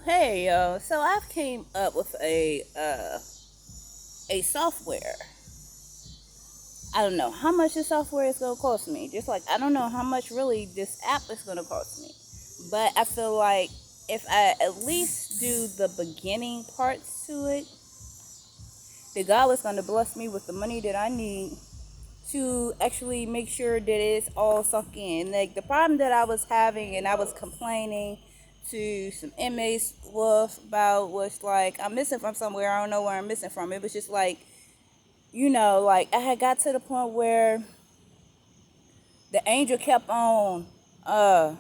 Hey yo, so I've came up with a software. I don't know how much this software is gonna cost me. Just like I don't know how much really this app is gonna cost me. But I feel like if I at least do the beginning parts to it, that God was gonna bless me with the money that I need to actually make sure that it's all sunk in. Like the problem that I was having and I was complaining to some inmates with about was like I'm missing from somewhere. I don't know where I'm missing from. It was just like, like I had got to the point where the angel kept on uh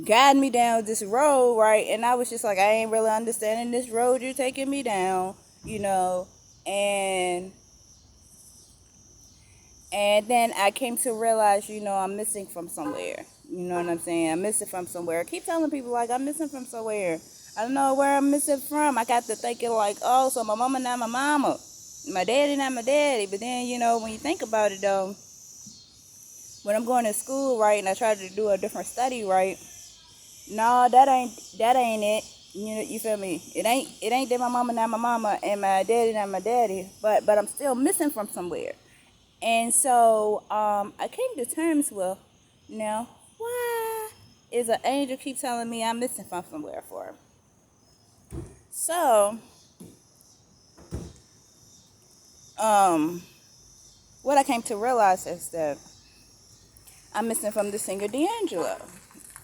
guiding me down this road, right? And I was just like, I ain't really understanding this road you're taking me down, you know. And And then I came to realize, I'm missing from somewhere. You know what I'm saying? I'm missing from somewhere. I keep telling people, like, I'm missing from somewhere. I don't know where I'm missing from. I got to thinking, like, oh, so my mama not my mama. My daddy not my daddy. But then, when you think about it, though, when I'm going to school, right, and I try to do a different study, right, no, that ain't it. You feel me? It ain't that my mama not my mama and my daddy not my daddy. But I'm still missing from somewhere. And so I came to terms with, now, why is an angel keep telling me I'm missing from somewhere for? So, um, what I came to realize is that I'm missing from the singer D'Angelo.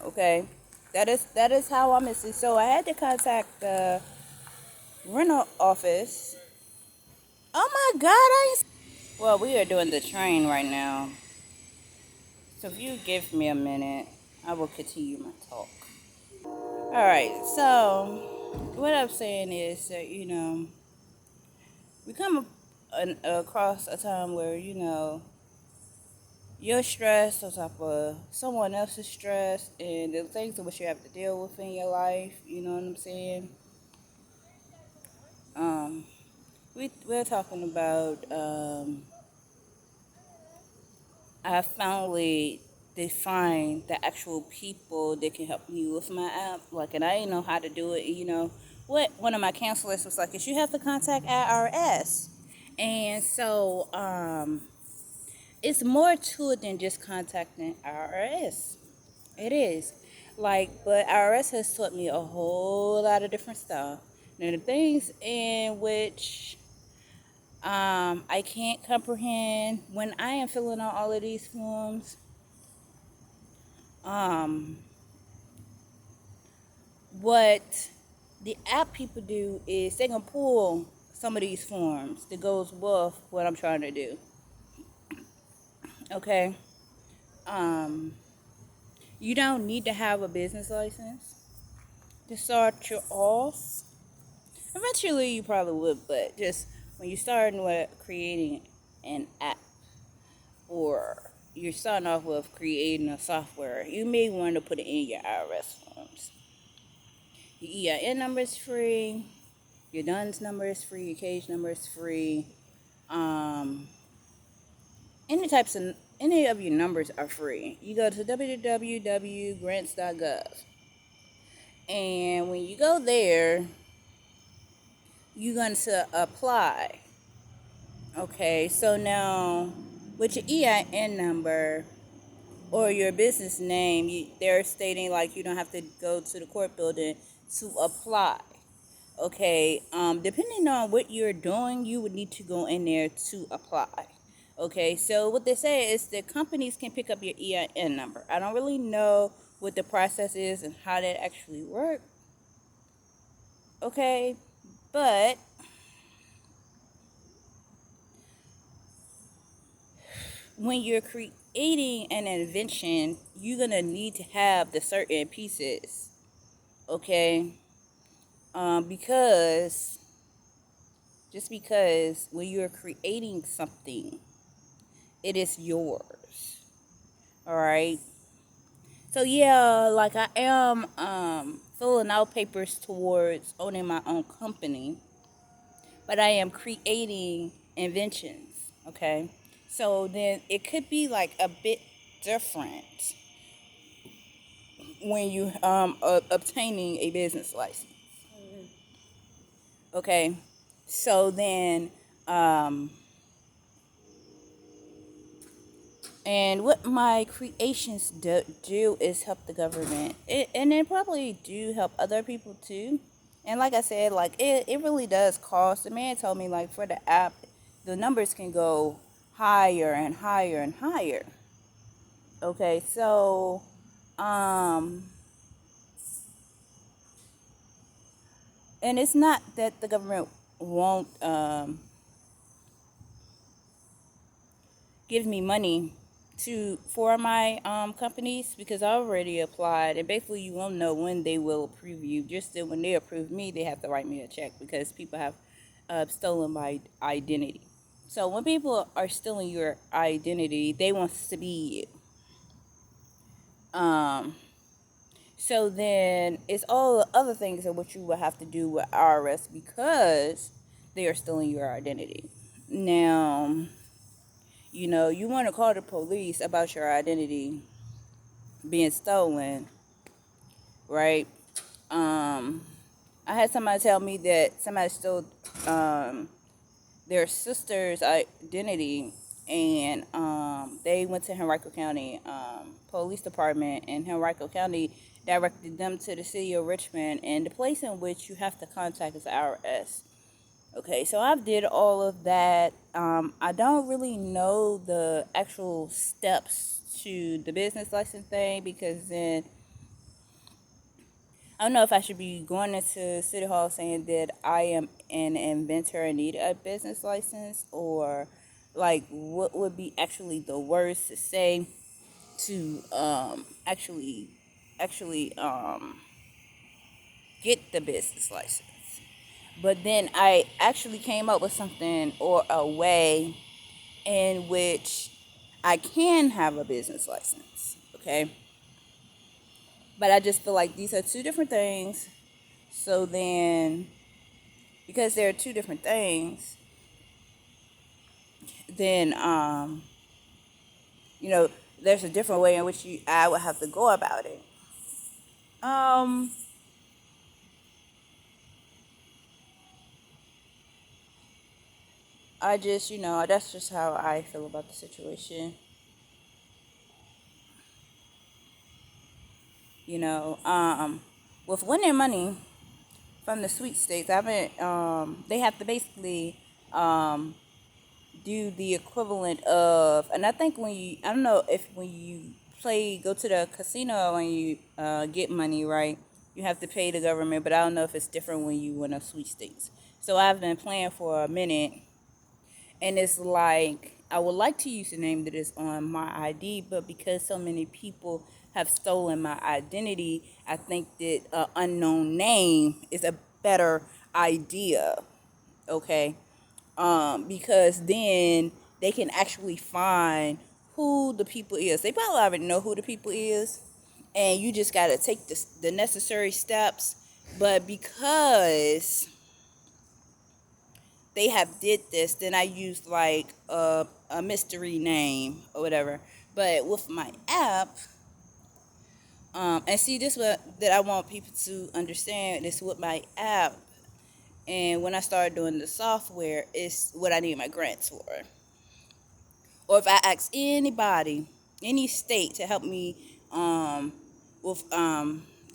Okay, that is how I'm missing. So I had to contact the rental office. Oh my God! Well, we are doing the train right now. So if you give me a minute, I will continue my talk. All right, so what I'm saying is that, we come across a time where, you're stressed on top of someone else's stress and the things in which you have to deal with in your life, you know what I'm saying? Um, we're talking about, I finally defined the actual people that can help me with my app. Like, and I didn't know how to do it. What one of my counselors was like is you have to contact IRS. And so it's more to it than just contacting IRS. It is. Like, but IRS has taught me a whole lot of different stuff. Now, the things in which I can't comprehend when I am filling out all of these forms. Um, what the app people do is they can pull some of these forms that goes with what I'm trying to do. Okay. Um, you don't need to have a business license to start you off. Eventually, you probably would, but just when you're starting with creating an app or you're starting off with creating a software, you may want to put it in your IRS forms. Your EIN number is free. Your DUNS number is free. Your cage number is free. Um, any of your numbers are free. You go to www.grants.gov, and when you go there, you're going to apply. Okay, so now with your EIN number or your business name, they're stating like you don't have to go to the court building to apply. Okay, depending on what you're doing, you would need to go in there to apply. Okay, so what they say is that companies can pick up your EIN number. I don't really know what the process is and how that actually works. Okay, but when you're creating an invention, you're gonna need to have the certain pieces. Okay, because just because when you're creating something, it is yours. All right. So yeah, like I am filling out papers towards owning my own company, but I am creating inventions. Okay. So then it could be like a bit different when you obtaining a business license. Okay, so then, um, and what my creations do is help the government, and it probably do help other people too. And like I said, like it really does cost. The man told me like for the app, the numbers can go higher and higher and higher. Okay, so um, and it's not that the government won't give me money to for my companies because I already applied, and basically you won't know when they will approve you. Just that when they approve me, they have to write me a check because people have stolen my identity. So when people are stealing your identity, they want to be you. So then it's all the other things of what you will have to do with IRS because they are stealing your identity. Now, you want to call the police about your identity being stolen, right? Um, I had somebody tell me that somebody stole um, their sister's identity, and they went to Henrico County Police Department, and Henrico County directed them to the city of Richmond, and the place in which you have to contact is IRS. Okay, so I've did all of that. I don't really know the actual steps to the business license thing because then I don't know if I should be going into City Hall saying that I am an inventor and need a business license, or like what would be actually the words to say to actually get the business license. But then I actually came up with something or a way in which I can have a business license. Okay. But I just feel like these are two different things. So then, because there are two different things, then you know, there's a different way in which I would have to go about it. Um, I just, that's just how I feel about the situation. You know, with winning money from the sweet states, I haven't. They have to basically um do the equivalent of, and I think I don't know if when you go to the casino when you get money, right? You have to pay the government, but I don't know if it's different when you win a sweepstakes. So I've been playing for a minute, and it's like I would like to use the name that is on my ID, but because so many people have stolen my identity, I think that an unknown name is a better idea. Okay, because then they can actually find who the people is. They probably already know who the people is, and you just gotta take the necessary steps. But because they have did this, then I used like a mystery name or whatever. But with my app, and see this what that I want people to understand is with my app. And when I started doing the software, it's what I need my grants for. Or if I ask anybody, any state to help me with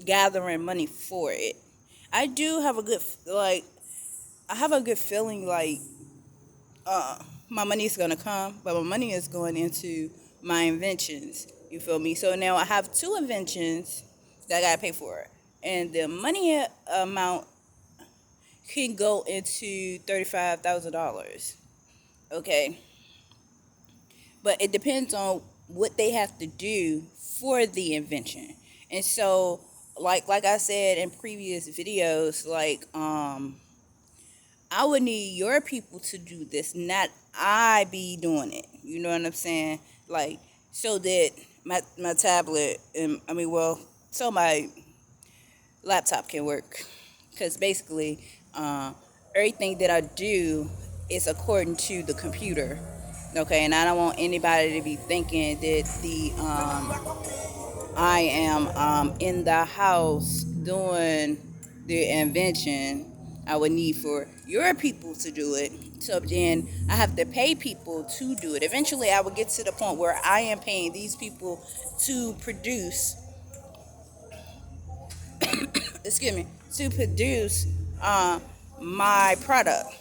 gathering money for it, I do have a good I have a good feeling like uh, my money is gonna come, but my money is going into my inventions. You feel me? So now I have two inventions that I gotta pay for, and the money amount can go into $35,000. Okay, but it depends on what they have to do for the invention. And so, like I said in previous videos, I would need your people to do this, not I be doing it. You know what I'm saying? Like, so that my tablet and so my laptop can work. Because basically, uh, everything that I do is according to the computer. Okay, and I don't want anybody to be thinking that the I am in the house doing the invention I would need for your people to do it. So then I have to pay people to do it. Eventually, I would get to the point where I am paying these people to produce, excuse me, to produce uh, my product.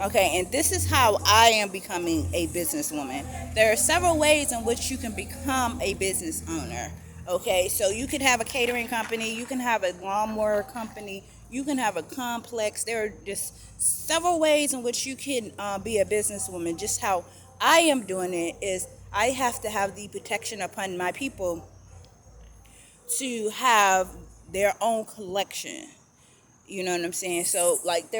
Okay, and this is how I am becoming a businesswoman. There are several ways in which you can become a business owner. Okay, so you could have a catering company, you can have a lawnmower company, you can have a complex. There are just several ways in which you can be a businesswoman. Just how I am doing it is I have to have the protection upon my people to have their own collection. You know what I'm saying? So, like,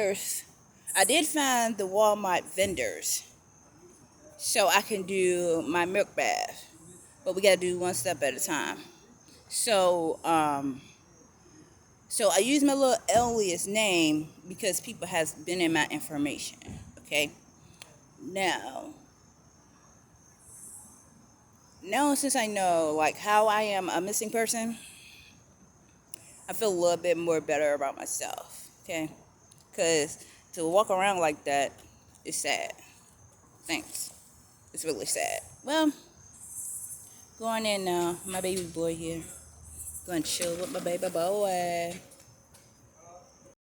I did find the Walmart vendors so I can do my milk bath, but we gotta do one step at a time. So, so I use my little alias name because people has been in my information. Okay, now, since I know like how I am a missing person, I feel a little bit more better about myself. Okay, because to walk around like that is sad. Thanks. It's really sad. Well, going in now. My baby boy here. Going to chill with my baby boy.